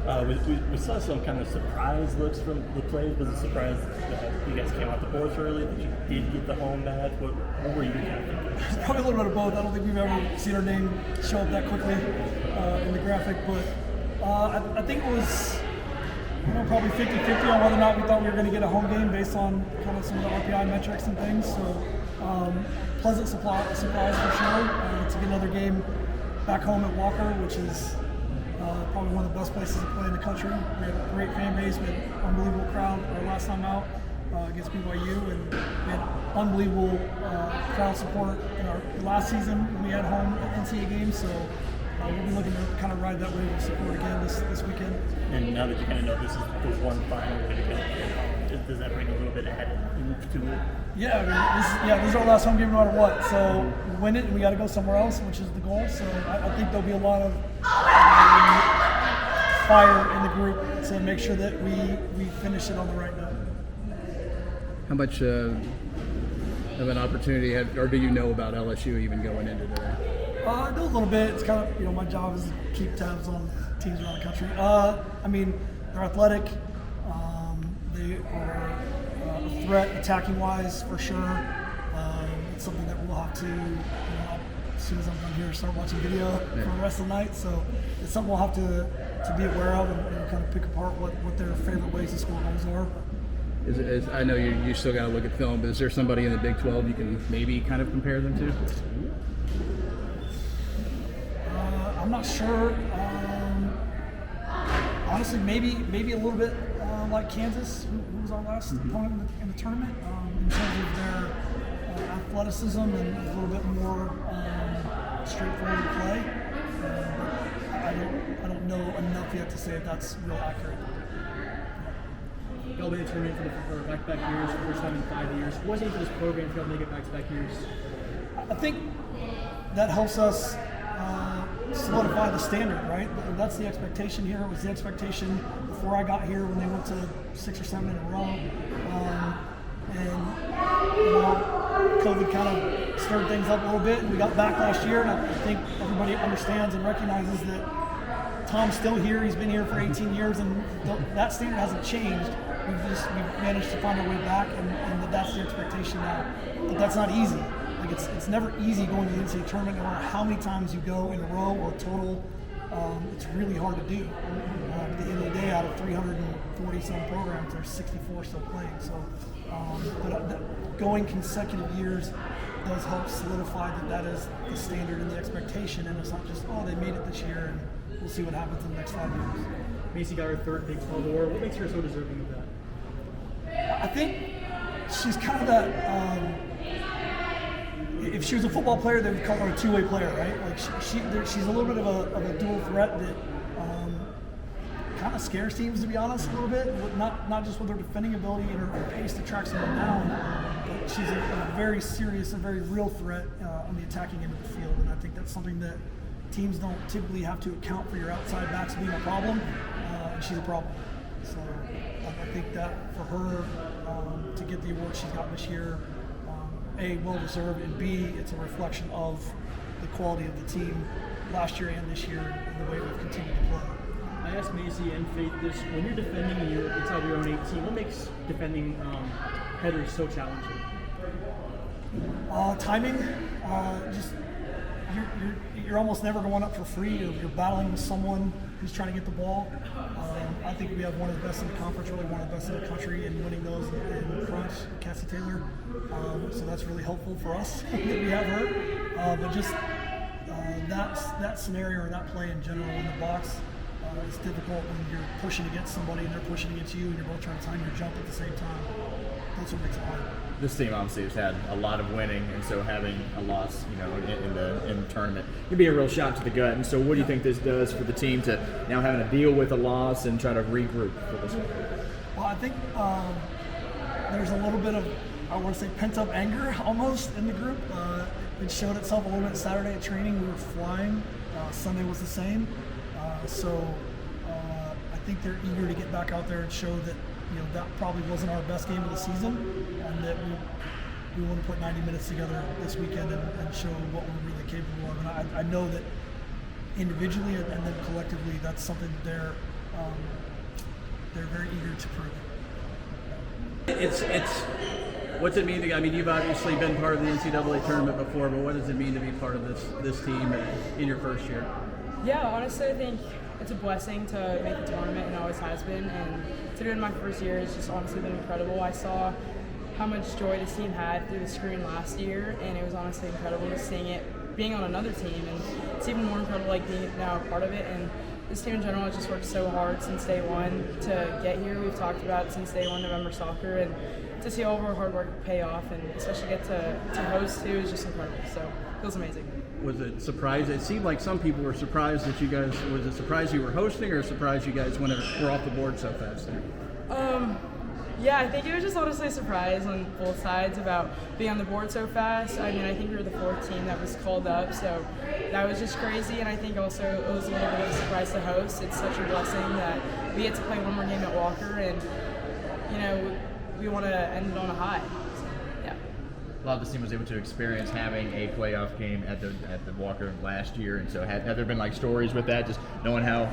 We saw some kind of surprise looks from the plays. Was it surprised that you guys came out the boards early, that you did get the home match? What were you kind of thinking? Probably a little bit of both. I don't think we've ever seen our name show up that quickly in the graphic, but I think it was probably 50-50 on whether or not we thought we were going to get a home game based on kind of some of the RPI metrics and things. So pleasant surprise for sure to get another game back home at Walker, which is probably one of the best places to play in the country. We had a great fan base. We had an unbelievable crowd our last time out against BYU, and we had unbelievable crowd support in our last season when we had home NCAA games. So we'll be looking to kind of ride that wave of support again this weekend. And now that you kind of know this is the one final way to get home, does that bring a little bit ahead to it? Yeah, this is our last home game no matter what. So we win it, and we got to go somewhere else, which is the goal. So I think there'll be a lot of fire in the group to make sure that we finish it on the right note. How much of an opportunity or do you know about LSU even going into today? I know a little bit. It's kind of, my job is to keep tabs on teams around the country. I mean, they're athletic. They are a threat attacking-wise for sure. It's something that we'll have to, as soon as I'm done here, start watching video for the rest of the night. So it's something we'll have to be aware of and kind of pick apart what their favorite ways to score goals are. I know you still got to look at film, but is there somebody in the Big 12 you can maybe kind of compare them to? I'm not sure. Honestly, maybe a little bit like Kansas, who was our last opponent in the tournament, in terms of their athleticism and a little bit more straightforward play. I don't know enough yet to say if that's real accurate. Y'all made a tournament for back-to-back years, first time in 5 years. What's it for this program for y'all to make it back-to-back years? I think that helps us solidify the standard, right? That's the expectation here. It was the expectation before I got here when they went to 6 or 7 in a row. COVID kind of stirred things up a little bit, and we got back last year, and I think everybody understands and recognizes that Tom's still here. He's been here for 18 years, and that standard hasn't changed. We've managed to find our way back, and that's the expectation now. But that's not easy. Like it's never easy going to the NCAA tournament, no matter how many times you go in a row or total. It's really hard to do. At the end of the day, out of 340-some programs, there's 64 still playing. So, but going consecutive years does help solidify that is the standard and the expectation, and it's not just, they made it this year, and we'll see what happens in the next 5 years. Macy got her third Big 12 award. What makes her so deserving of that? I think she's kind of that. If she was a football player, they would call her a two-way player, right? Like she's a little bit of a dual threat that kind of scares teams, to be honest, a little bit. Not just with her defending ability and her pace to track someone down, but she's a very serious and very real threat on the attacking end of the field. And I think that's something that teams don't typically have to account for your outside backs being a problem. And she's a problem. So I think that for her to get the award she's got this year, A, well-deserved, and B, it's a reflection of the quality of the team last year and this year and the way we've continued to play. I asked Macy and Faith this, when you're defending inside your own 18, what makes defending headers so challenging? Timing. You're almost never going up for free. You're battling with someone who's trying to get the ball. I think we have one of the best in the conference, really one of the best in the country in winning those in crunch, Cassie Taylor. So that's really helpful for us that we have her. But just that scenario or that play in general in the box is difficult when you're pushing against somebody and they're pushing against you and you're both trying to time your jump at the same time. That's what makes it hard. This team obviously has had a lot of winning, and so having a loss, in the tournament, could be a real shot to the gut. And so, what do you think this does for the team to now having to deal with a loss and try to regroup for this one? Well, I think there's a little bit of, I want to say, pent-up anger almost in the group. It showed itself a little bit Saturday at training. We were flying. Sunday was the same. So I think they're eager to get back out there and show that that probably wasn't our best game of the season, and that we want to put 90 minutes together this weekend and show what we're really capable of. And I know that individually and then collectively, that's something that they're they're very eager to prove. It's what's it mean to? I mean, you've obviously been part of the NCAA tournament before, but what does it mean to be part of this team in your first year? Yeah, honestly, I think it's a blessing to make the tournament, and always has been. And to do it in my first year has just honestly been incredible. I saw how much joy this team had through the screen last year, and it was honestly incredible just seeing it being on another team. And it's even more incredible like being now a part of it. And this team in general has just worked so hard since day one to get here. We've talked about it since day one, November soccer, and to see all of our hard work pay off, and especially get to host too, is just incredible. So it feels amazing. Was it surprised? It seemed like some people were surprised that you guys. Was it surprised you were hosting, or surprised you guys were off the board so fast? Yeah, I think it was just honestly a surprise on both sides about being on the board so fast. I mean, I think we were the fourth team that was called up, so that was just crazy. And I think also it was a little bit of a surprise to host. It's such a blessing that we get to play one more game at Walker, and we want to end it on a high. So, yeah. A lot of the team was able to experience having a playoff game at the Walker last year, and so have there been like stories with that, just knowing how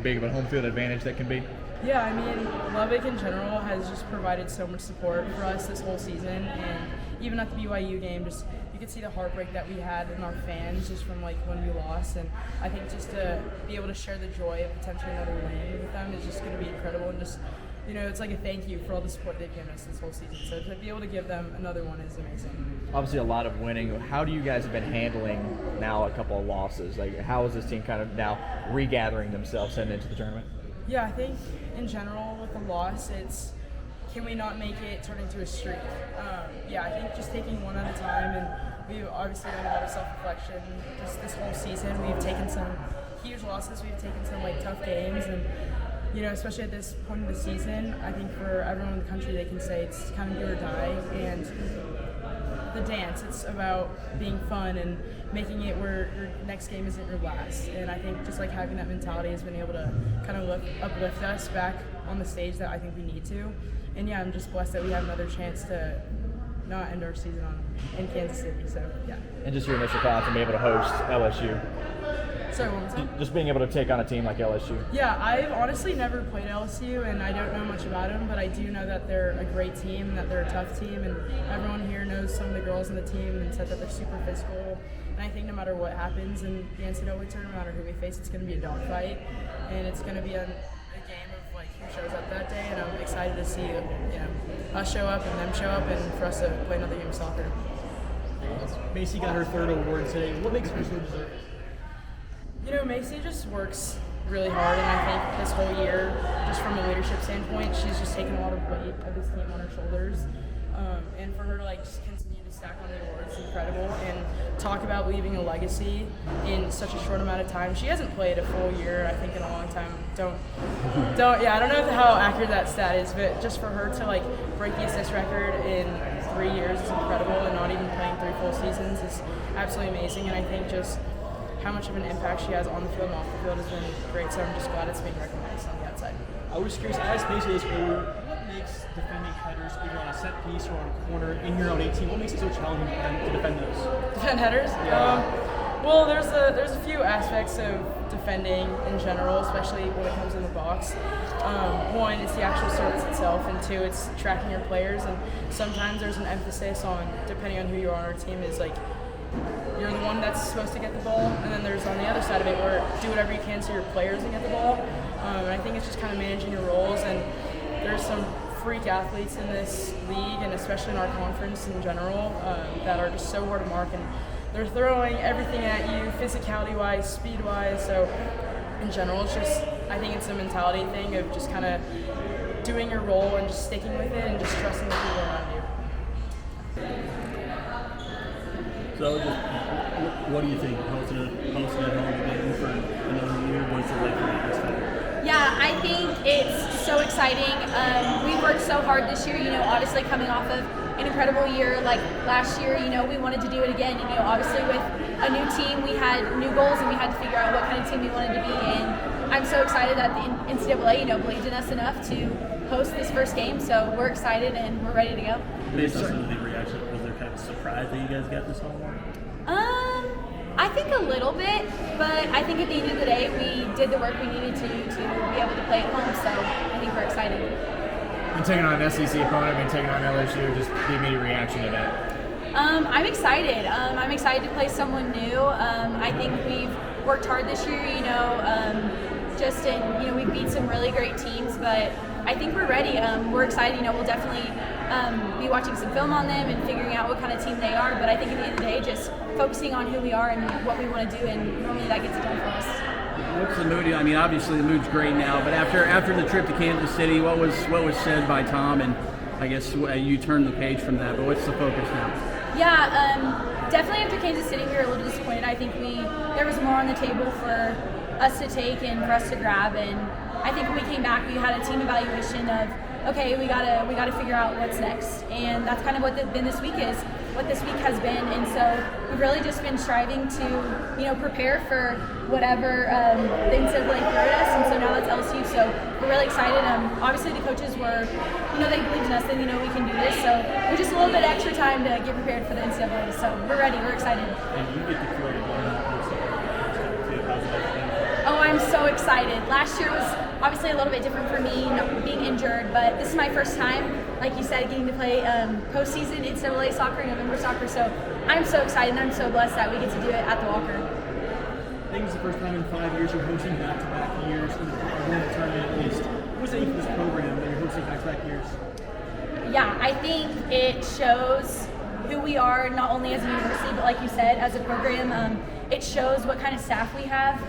big of a home field advantage that can be? Yeah, I mean, Lubbock in general has just provided so much support for us this whole season, and even at the BYU game, just you could see the heartbreak that we had in our fans just from like when we lost, and I think just to be able to share the joy of potentially another win with them is just going to be incredible, and just it's like a thank you for all the support they've given us this whole season. So to be able to give them another one is amazing. Obviously, a lot of winning. How do you guys have been handling now a couple of losses? Like, how is this team kind of now regathering themselves heading into the tournament? Yeah, I think in general with the loss, it's can we not make it turn into a streak? I think just taking one at a time, and we've obviously done a lot of self-reflection just this whole season. We've taken some huge losses, we've taken some like tough games, and especially at this point of the season, I think for everyone in the country, they can say it's kind of do or die, and the dance, it's about being fun and making it where your next game isn't your last. And I think just like having that mentality has been able to kind of uplift us back on the stage that I think we need to. And yeah, I'm just blessed that we have another chance to not end our season in Kansas City. So yeah. And just your initial thoughts on being able to host LSU. Sorry, one more time? Just being able to take on a team like LSU. Yeah, I've honestly never played LSU, and I don't know much about them, but I do know that they're a great team, and that they're a tough team, and everyone here knows some of the girls on the team and said that they're super physical. And I think no matter what happens in the NCAA tournament, no matter who we face, it's going to be a dogfight, and it's going to be a game of like who shows up that day, and I'm excited to see us show up and them show up, and for us to play another game of soccer. Macy got her third award today. What makes her so deserving? Macy just works really hard, and I think this whole year, just from a leadership standpoint, she's just taken a lot of weight of this team on her shoulders. And for her to just continue to stack on the awards is incredible, and talk about leaving a legacy in such a short amount of time. She hasn't played a full year, I think, in a long time. I don't know how accurate that stat is, but just for her to break the assist record in 3 years is incredible, and not even playing 3 full seasons is absolutely amazing. And I think just how much of an impact she has on the field and off the field has been great, so I'm just glad it's being recognized on the outside. I was curious, I asked Macy this earlier, what makes defending headers either on a set piece or on a corner in your own 18, what makes it so challenging to defend those? Defend headers? Yeah. Well, there's a few aspects of defending in general, especially when it comes in the box. One, it's the actual service itself, and two, it's tracking your players, and sometimes there's an emphasis on, depending on who you are on our team, is you're the one that's supposed to get the ball, and then there's on the other side of it where do whatever you can so your players can get the ball. And I think it's just kind of managing your roles, and there's some freak athletes in this league, and especially in our conference in general, that are just so hard to mark, and they're throwing everything at you, physicality-wise, speed-wise. So in general, it's just, I think it's a mentality thing of just kind of doing your role and just sticking with it and just trusting the people around you. So, what do you think? Hosting at home again for another year? What's it like for you this time? Yeah, I think it's so exciting. We worked so hard this year, obviously coming off of an incredible year like last year, we wanted to do it again. Obviously with a new team, we had new goals, and we had to figure out what kind of team we wanted to be. And I'm so excited that the NCAA, believed in us enough to host this first game. So we're excited and we're ready to go. Based on some of the reaction, was there kind of a surprise that you guys got this home? I I think a little bit, but I think at the end of the day, we did the work we needed to be able to play at home, so I think we're excited. And taking on an SEC opponent and taking on LSU, just the immediate reaction to that. I'm excited. I'm excited to play someone new. I think we've worked hard this year, we beat some really great teams, but I think we're ready. We're excited. We'll definitely be watching some film on them and figuring out what kind of team they are, but I think at the end of the day, just focusing on who we are and what we want to do, and normally that gets it done for us. What's the mood? I mean, obviously the mood's great now, but after the trip to Kansas City, what was said by Tom? And I guess you turned the page from that, but what's the focus now? Yeah, definitely after Kansas City, we were a little disappointed. I think there was more on the table for us to take and for us to grab, and I think when we came back, we had a team evaluation of, okay, we gotta figure out what's next, and that's kind of what this week has been, and so we've really just been striving to prepare for whatever the NCAA threw at us, and so now that's LSU, so we're really excited. Obviously the coaches were, they believed in us, they we can do this, so we're just a little bit extra time to get prepared for the NCAA, so we're ready, we're excited. And you get to play Oh, I'm so excited. Last year was obviously a little bit different for me, not being injured, but this is my first time, like you said, getting to play postseason NCAA soccer, November soccer, so I'm so excited and I'm so blessed that we get to do it at the Walker. I think it's the first time in 5 years you're hosting back-to-back years in the tournament at least. What's it mean for this program that you're hosting back-to-back years? Yeah, I think it shows who we are, not only as a university, but like you said, as a program. It shows what kind of staff we have,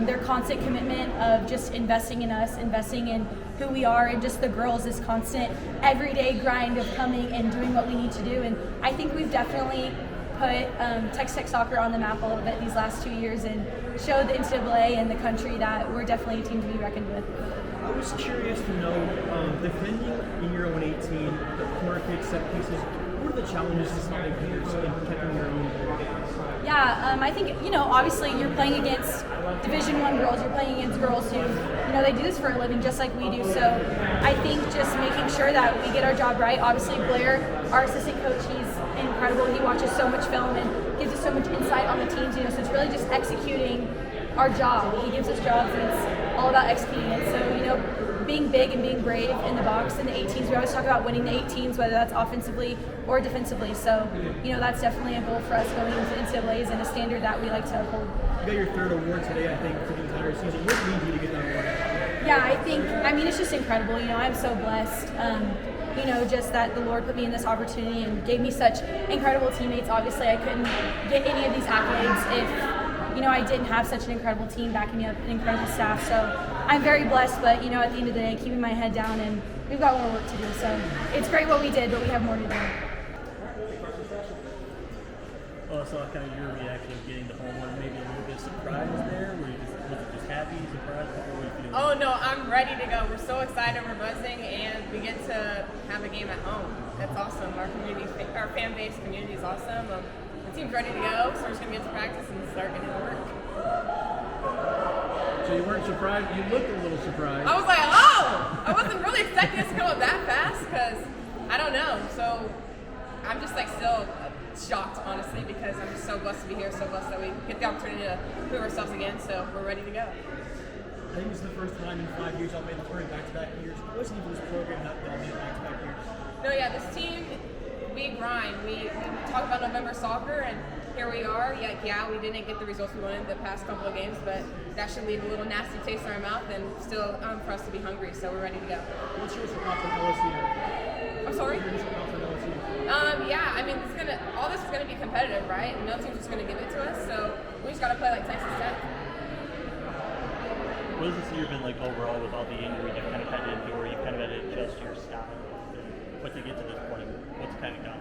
their constant commitment of just investing in us, investing in who we are, and just the girls, this constant everyday grind of coming and doing what we need to do. And I think we've definitely put Texas Tech soccer on the map a little bit these last 2 years and showed the NCAA and the country that we're definitely a team to be reckoned with. I was curious to know, defending in your own 18, the corner kicks, set pieces, what are the challenges to solving hitters in protecting your own? Yeah, I think, obviously you're playing against Division I girls, you're playing against girls who, they do this for a living just like we do. So I think just making sure that we get our job right. Obviously Blair, our assistant coach, he's incredible. He watches so much film and gives us so much insight on the teams, so it's really just executing our job. He gives us jobs and it's all about executing it. So, being big and being brave in the box in the 18s. We always talk about winning the 18s, whether that's offensively or defensively. So, that's definitely a goal for us going into NCAAs and a standard that we like to uphold. You got your third award today, I think, for the entire season. What leads you to get that award? Yeah, it's just incredible. I'm so blessed. Just that the Lord put me in this opportunity and gave me such incredible teammates. Obviously, I couldn't get any of these accolades if I didn't have such an incredible team backing me up, an incredible staff. So I'm very blessed, but, at the end of the day, keeping my head down, and we've got more work to do. So it's great what we did, but we have more to do. Well, so kind of your reaction of getting to home, was maybe a little bit of surprise there? Was it just happy, surprised? What were you feeling? Oh no, I'm ready to go. We're so excited, we're buzzing, and we get to have a game at home. That's awesome. Our fan base community is awesome. The team's ready to go, so we're just gonna get to practice and start getting to work. So you weren't surprised? You looked a little surprised. I was like, oh! I wasn't really expecting us to come up that fast, because I don't know. So I'm just still shocked, honestly, because I'm just so blessed to be here, so blessed that we get the opportunity to prove ourselves again, so we're ready to go. I think this is the first time in 5 years I've made the tournament back-to-back years. What's it mean for this program that I've made back-to-back years? No, yeah, this team, we grind. We talk about November soccer, and here we are. Yeah, we didn't get the results we wanted the past couple of games, but that should leave a little nasty taste in our mouth, and still for us to be hungry, so we're ready to go. What's your response on LSU? I'm sorry? What's your response on LSU? All this is gonna be competitive, right? And no team's just gonna give it to us, so we just gotta play like Texas Tech. What has this year been like overall with all the injuries you've kind of had to endure? You've kind of had to adjust your style. But to get to this point, what's kind of gone?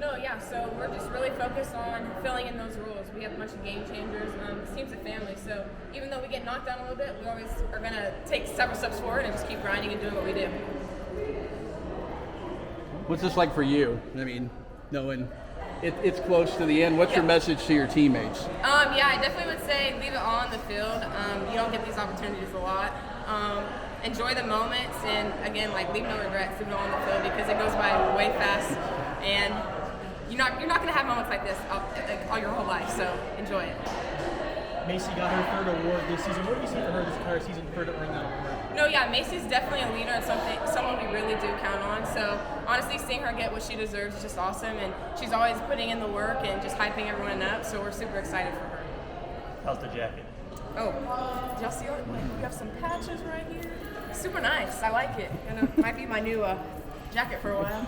No, yeah, so we're just really focused on filling in those roles. We have a bunch of game changers. This team's a family, so even though we get knocked down a little bit, we always are going to take several steps forward and just keep grinding and doing what we do. What's this like for you? I mean, knowing it's close to the end. What's your message to your teammates? I definitely would say leave it all on the field. You don't get these opportunities a lot. Enjoy the moments, and again, leave no regrets, leave it all on the field, because it goes by way fast, and you're not going to have moments like this all your whole life. So enjoy it. Macy got her third award this season. What have you seen for her this entire season for her to earn that award? No, yeah, Macy's definitely a leader and someone we really do count on. So honestly, seeing her get what she deserves is just awesome, and she's always putting in the work and just hyping everyone up. So we're super excited for her. How's the jacket? Oh, did y'all see it? We have some patches right here. Super nice. I like it. And it might be my new jacket for a while.